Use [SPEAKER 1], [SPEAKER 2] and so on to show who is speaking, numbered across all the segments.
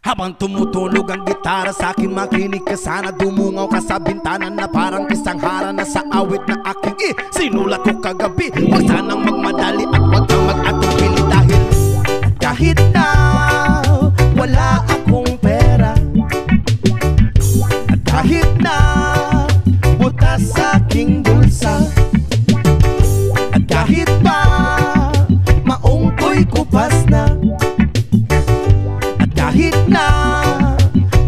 [SPEAKER 1] Habang tumutunog ang gitara sa akin, makinig ka sana. Dumungaw ka sa bintana na parang isang harana sa awit na aking sinulat ko kagabi. Huwag sanang magmadali at huwag kang mag-atupili dahil kahit na wala akong pera, at kahit na butas sa aking bulsa, at kahit pa maong ko'y kupas na, kahit na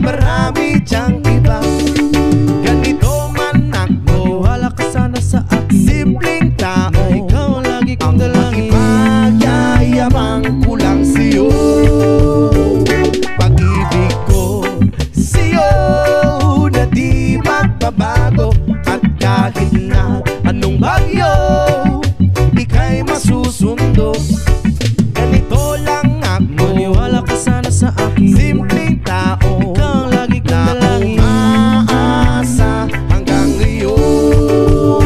[SPEAKER 1] marami diyang iba, ganito man ako, wala ka sana sa akin. Simpleng tao na ikaw lagi kong dalangin. Ang magyayabang ko lang sa'yo, pag-ibig ko sa'yo na di magbabago. At kahit na anong bagyo ika'y masusundo, ganito lang ako, maniwala ka sana sa akin. Simpleng tao, ikaw lagi kong dalangin, umaasa hanggang ngayon.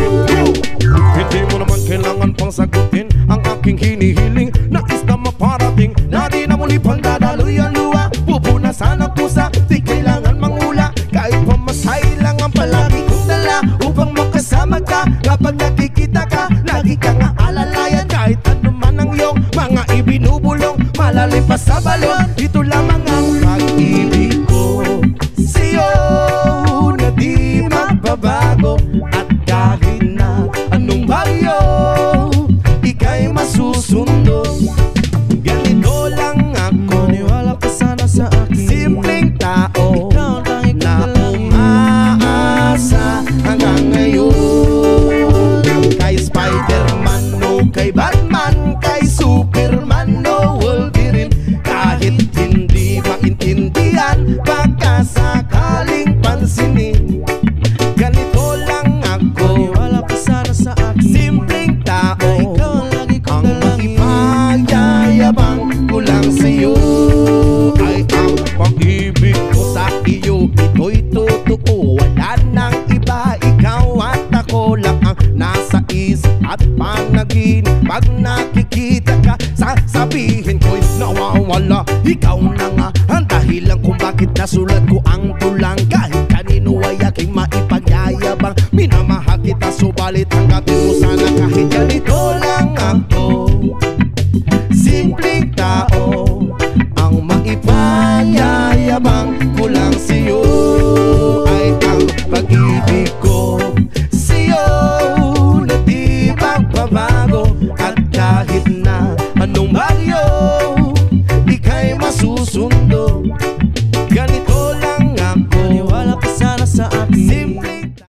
[SPEAKER 1] Hindi mo naman kailangan pang sagutin ang aking hinihiling. Nais na maparating na di na muli pang dadaloy ang luha. Pupunasan ang pusa, di kailangan mangula. Kahit pamasahe lang ang palagi kong dala upang makasama ka. Kapag nakikita ka, lagi kang aalalayan. Kahit ano man ang iyong mga ibinubulong, malalim pa sa balon, ito lamang ang pag-ibig ko sa'yo na di magbabago. At kahit na anong bagyo ika'y masusundo, ganito lang ako, maniwala ka sana sa akin. Simpleng tao, ikaw lang na umaasa hanggang ngayon. Kay Spider-Man o kay Batman, kay Superman o Wolverine, kahit hindi maintindihan, baka sakaling pansinin, ganito lang ako, maniwala ka sana sa akin. Simpleng tao, ikaw lagi kong dalangin, ipagyayabang ko lang sa'yo. Ay ang pag-ibig ko sa iyo, ito'y totoo, wala nang iba. Ikaw at ako lang ang nasa isip at panaginip. Pag nakikita ka, sasabihin ko'y nawawala. Ikaw na nga ang dahilan kung bakit nasulat ko ang tulang. Kahit kanino ay aking maipagyayabang, minamahal kita subalit tanggapin mo sana kahit ganito lang ako.